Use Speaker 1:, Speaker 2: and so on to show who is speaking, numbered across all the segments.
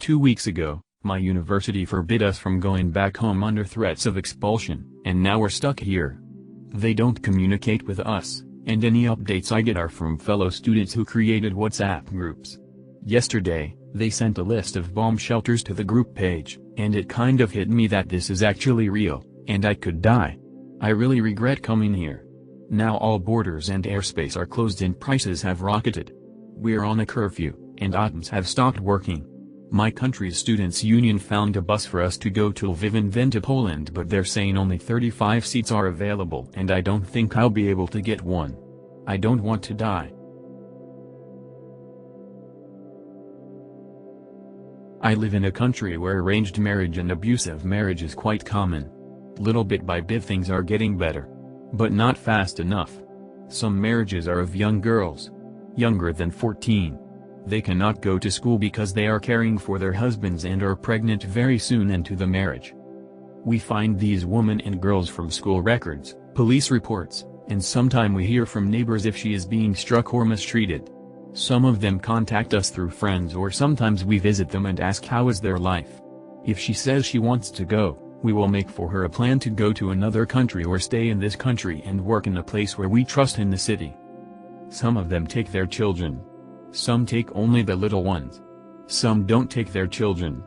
Speaker 1: 2 weeks ago, my university forbid us from going back home under threats of expulsion, and now we're stuck here. They don't communicate with us, and any updates I get are from fellow students who created WhatsApp groups. Yesterday, they sent a list of bomb shelters to the group page, and it kind of hit me that this is actually real, and I could die. I really regret coming here. Now all borders and airspace are closed and prices have rocketed. We're on a curfew, and ATMs have stopped working. My country's students' union found a bus for us to go to Lviv and then to Poland, but they're saying only 35 seats are available and I don't think I'll be able to get one. I don't want to die. I live in a country where arranged marriage and abusive marriage is quite common. Little bit by bit things are getting better. But not fast enough. Some marriages are of young girls. Younger than 14. They cannot go to school because they are caring for their husbands and are pregnant very soon into the marriage. We find these women and girls from school records, police reports, and sometime we hear from neighbors if she is being struck or mistreated. Some of them contact us through friends, or sometimes we visit them and ask how is their life. If she says she wants to go, we will make for her a plan to go to another country or stay in this country and work in a place where we trust in the city. Some of them take their children. Some take only the little ones. Some don't take their children.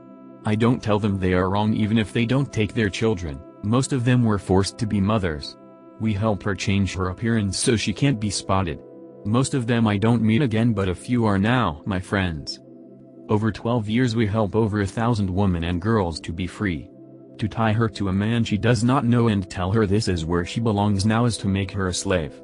Speaker 1: I don't tell them they are wrong even if they don't take their children. Most of them were forced to be mothers. We help her change her appearance so she can't be spotted. Most of them I don't meet again, but a few are now my friends. Over 12 years we help over 1,000 women and girls to be free. To tie her to a man she does not know and tell her this is where she belongs now is to make her a slave.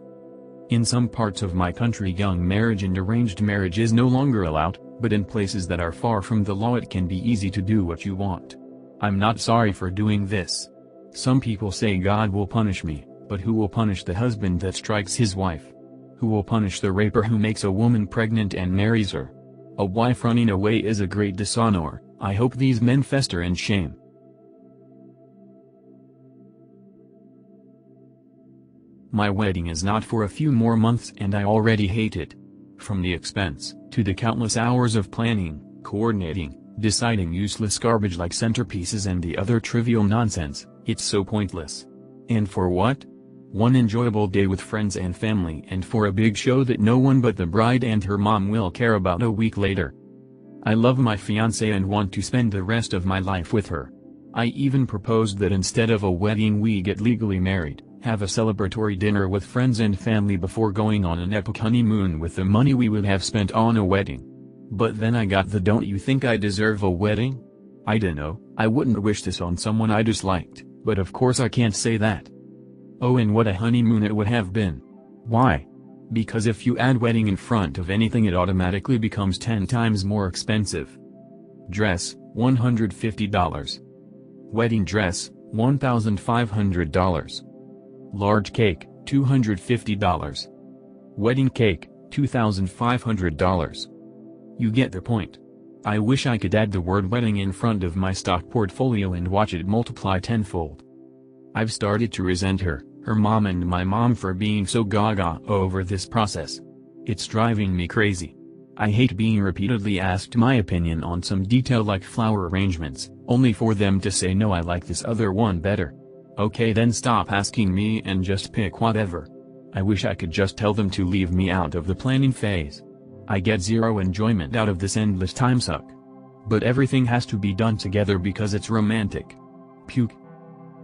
Speaker 1: In some parts of my country young marriage and arranged marriage is no longer allowed, but in places that are far from the law it can be easy to do what you want. I'm not sorry for doing this. Some people say God will punish me, but who will punish the husband that strikes his wife? Who will punish the raper who makes a woman pregnant and marries her? A wife running away is a great dishonor. I hope these men fester in shame. My wedding is not for a few more months and I already hate it. From the expense, to the countless hours of planning, coordinating, deciding useless garbage like centerpieces and the other trivial nonsense, it's so pointless. And for what? One enjoyable day with friends and family, and for a big show that no one but the bride and her mom will care about a week later. I love my fiancée and want to spend the rest of my life with her. I even proposed that instead of a wedding we get legally married, have a celebratory dinner with friends and family before going on an epic honeymoon with the money we would have spent on a wedding. But then I got the "don't you think I deserve a wedding?" I dunno, I wouldn't wish this on someone I disliked, but of course I can't say that. Oh, and what a honeymoon it would have been. Why? Because if you add wedding in front of anything it automatically becomes 10 times more expensive. Dress, $150. Wedding dress, $1,500. Large cake, $250. Wedding cake, $2,500. You get the point. I wish I could add the word wedding in front of my stock portfolio and watch it multiply tenfold. I've started to resent her mom and my mom for being so gaga over this process. It's driving me crazy. I hate being repeatedly asked my opinion on some detail like flower arrangements, only for them to say no, I like this other one better. Okay, then stop asking me and just pick whatever. I wish I could just tell them to leave me out of the planning phase. I get zero enjoyment out of this endless time suck. But everything has to be done together because it's romantic. Puke.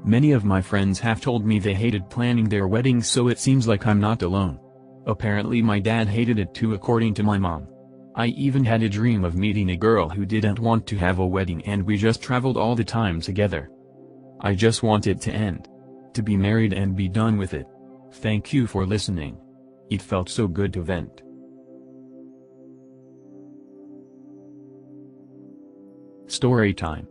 Speaker 1: Many of my friends have told me they hated planning their weddings, so it seems like I'm not alone. Apparently my dad hated it too, according to my mom. I even had a dream of meeting a girl who didn't want to have a wedding and we just traveled all the time together. I just want it to end. To be married and be done with it. Thank you for listening. It felt so good to vent. Story time.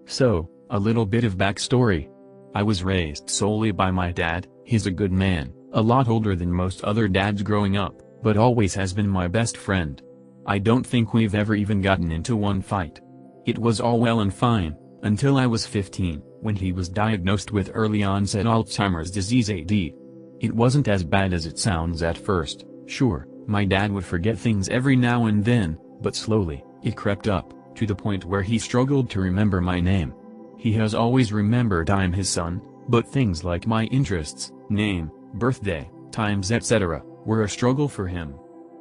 Speaker 1: So, a little bit of backstory. I was raised solely by my dad. He's a good man, a lot older than most other dads growing up, but always has been my best friend. I don't think we've ever even gotten into one fight. It was all well and fine, until I was 15, when he was diagnosed with early onset Alzheimer's disease AD. It wasn't as bad as it sounds at first. Sure, my dad would forget things every now and then, but slowly, it crept up, to the point where he struggled to remember my name. He has always remembered I'm his son, but things like my interests, name, birthday, times etc., were a struggle for him.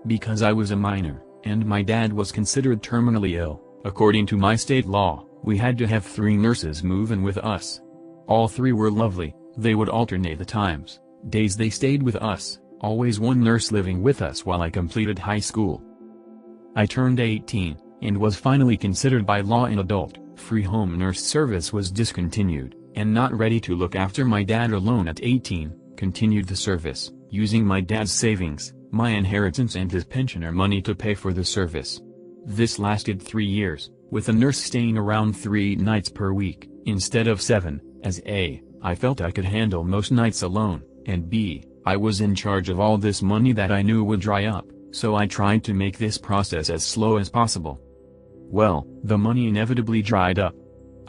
Speaker 1: Because I was a minor, and my dad was considered terminally ill, according to my state law, we had to have 3 nurses move in with us. All 3 were lovely, they would alternate the times, days they stayed with us, always one nurse living with us while I completed high school. I turned 18, and was finally considered by law an adult. Free home nurse service was discontinued, and not ready to look after my dad alone at 18, continued the service, using my dad's savings, my inheritance and his pensioner money to pay for the service. This lasted 3 years, with a nurse staying around 3 nights per week, instead of 7, as A, I felt I could handle most nights alone, and B, I was in charge of all this money that I knew would dry up, so I tried to make this process as slow as possible. Well, the money inevitably dried up.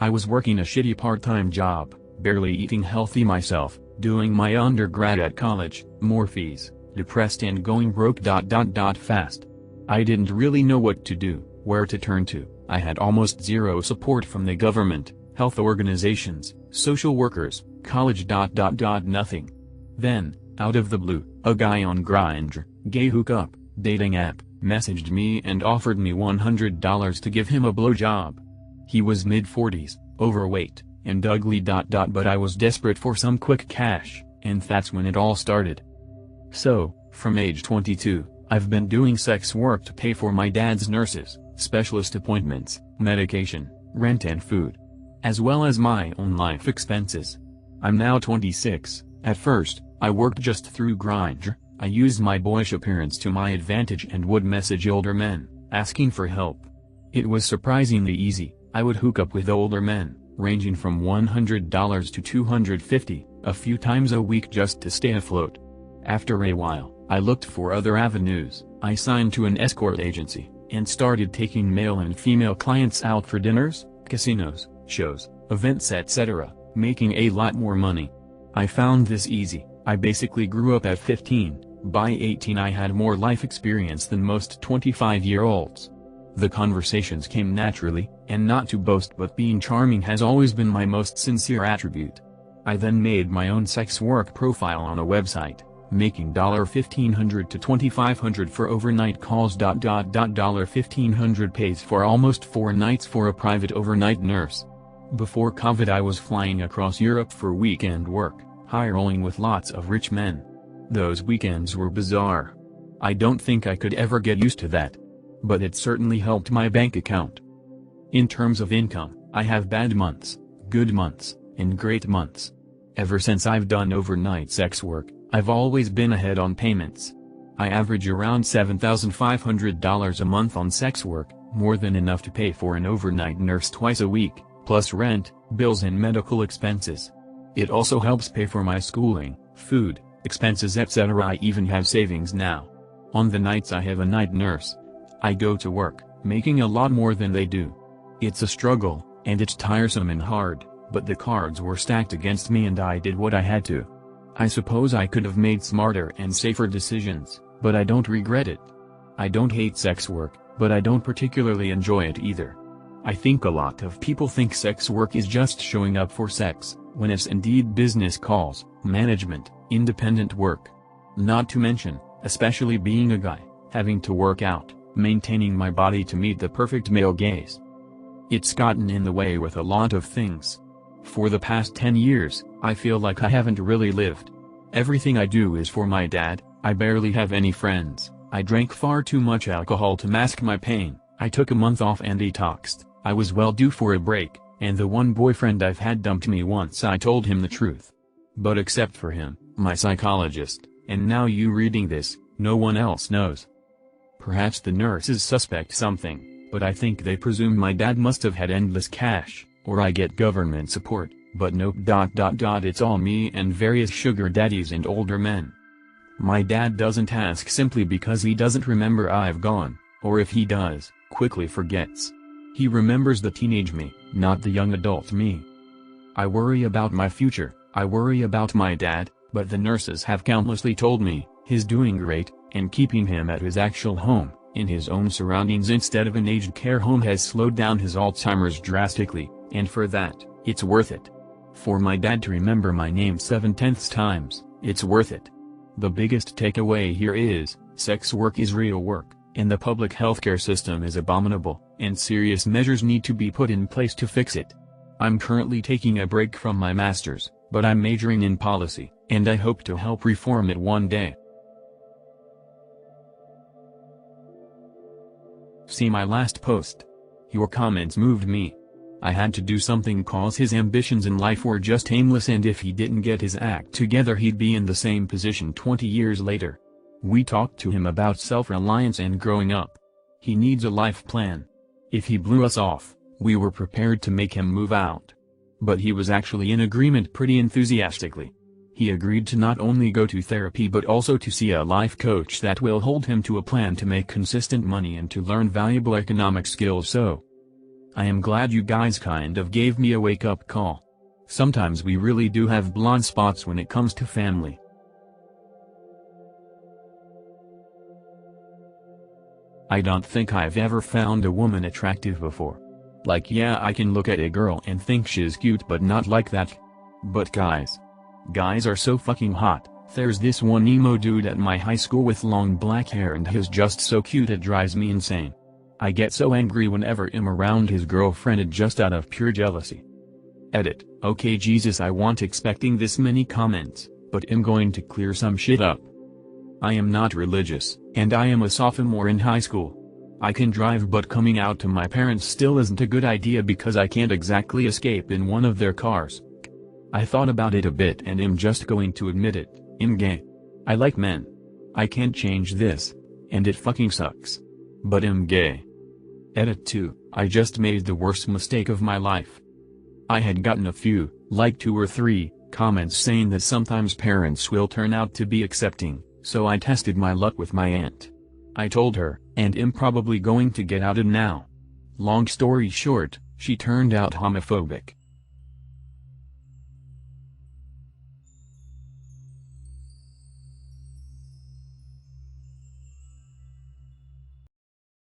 Speaker 1: I was working a shitty part-time job, barely eating healthy myself, doing my undergrad at college, more fees, depressed and going broke. Fast. I didn't really know what to do, where to turn to. I had almost zero support from the government, health organizations, social workers, college. Nothing. Then, out of the blue, a guy on Grindr, gay hookup, dating app, messaged me and offered me $100 to give him a blowjob. He was mid-40s, overweight, and ugly. But I was desperate for some quick cash, and that's when it all started. So, from age 22, I've been doing sex work to pay for my dad's nurses, specialist appointments, medication, rent and food, as well as my own life expenses. I'm now 26. At first, I worked just through Grindr. I used my boyish appearance to my advantage and would message older men, asking for help. It was surprisingly easy. I would hook up with older men, ranging from $100 to $250, a few times a week just to stay afloat. After a while, I looked for other avenues. I signed to an escort agency, and started taking male and female clients out for dinners, casinos, shows, events etc., making a lot more money. I found this easy. I basically grew up at 15, by 18 I had more life experience than most 25-year-olds. The conversations came naturally, and not to boast but being charming has always been my most sincere attribute. I then made my own sex work profile on a website, making $1,500 to $2,500 for overnight calls. $1,500 pays for almost 4 nights for a private overnight nurse. Before COVID I was flying across Europe for weekend work, high-rolling with lots of rich men. Those weekends were bizarre. I don't think I could ever get used to that. But it certainly helped my bank account. In terms of income, I have bad months, good months, and great months. Ever since I've done overnight sex work, I've always been ahead on payments. I average around $7,500 a month on sex work, more than enough to pay for an overnight nurse twice a week, plus rent, bills and medical expenses. It also helps pay for my schooling, food, expenses etc. I even have savings now. On the nights I have a night nurse, I go to work, making a lot more than they do. It's a struggle, and it's tiresome and hard, but the cards were stacked against me and I did what I had to. I suppose I could have made smarter and safer decisions, but I don't regret it. I don't hate sex work, but I don't particularly enjoy it either. I think a lot of people think sex work is just showing up for sex, when it's indeed business calls, management, independent work. Not to mention, especially being a guy, having to work out, maintaining my body to meet the perfect male gaze. It's gotten in the way with a lot of things. For the past 10 years, I feel like I haven't really lived. Everything I do is for my dad. I barely have any friends. I drank far too much alcohol to mask my pain. I took a month off and detoxed. I was well due for a break, and the one boyfriend I've had dumped me once I told him the truth. But except for him, my psychologist, and now you reading this, no one else knows. Perhaps the nurses suspect something, but I think they presume my dad must have had endless cash, or I get government support, but nope. It's all me and various sugar daddies and older men. My dad doesn't ask simply because he doesn't remember I've gone, or if he does, quickly forgets. He remembers the teenage me, not the young adult me. I worry about my future, I worry about my dad, but the nurses have countlessly told me, he's doing great, and keeping him at his actual home, in his own surroundings instead of an aged care home has slowed down his Alzheimer's drastically, and for that, it's worth it. For my dad to remember my name 7/10 times, it's worth it. The biggest takeaway here is, sex work is real work, and the public healthcare system is abominable, and serious measures need to be put in place to fix it. I'm currently taking a break from my master's, but I'm majoring in policy, and I hope to help reform it one day. See my last post. Your comments moved me. I had to do something cause his ambitions in life were just aimless, and if he didn't get his act together he'd be in the same position 20 years later. We talked to him about self-reliance and growing up. He needs a life plan. If he blew us off, we were prepared to make him move out. But he was actually in agreement pretty enthusiastically. He agreed to not only go to therapy but also to see a life coach that will hold him to a plan to make consistent money and to learn valuable economic skills. So, I am glad you guys kind of gave me a wake-up call. Sometimes we really do have blind spots when it comes to family. I don't think I've ever found a woman attractive before. Like, yeah, I can look at a girl and think she's cute, but not like that. But guys are so fucking hot. There's this one emo dude at my high school with long black hair and he's just so cute it drives me insane. I get so angry whenever I'm around his girlfriend just out of pure jealousy. Edit. Okay Jesus, I wasn't expecting this many comments, but I'm going to clear some shit up. I am not religious, and I am a sophomore in high school. I can drive, but coming out to my parents still isn't a good idea because I can't exactly escape in one of their cars. I thought about it a bit and am just going to admit it, I'm gay. I like men. I can't change this, and it fucking sucks. But I'm gay. Edit 2, I just made the worst mistake of my life. I had gotten a few, like 2 or 3, comments saying that sometimes parents will turn out to be accepting, so I tested my luck with my aunt. I told her, and I'm probably going to get outed now. Long story short, she turned out homophobic.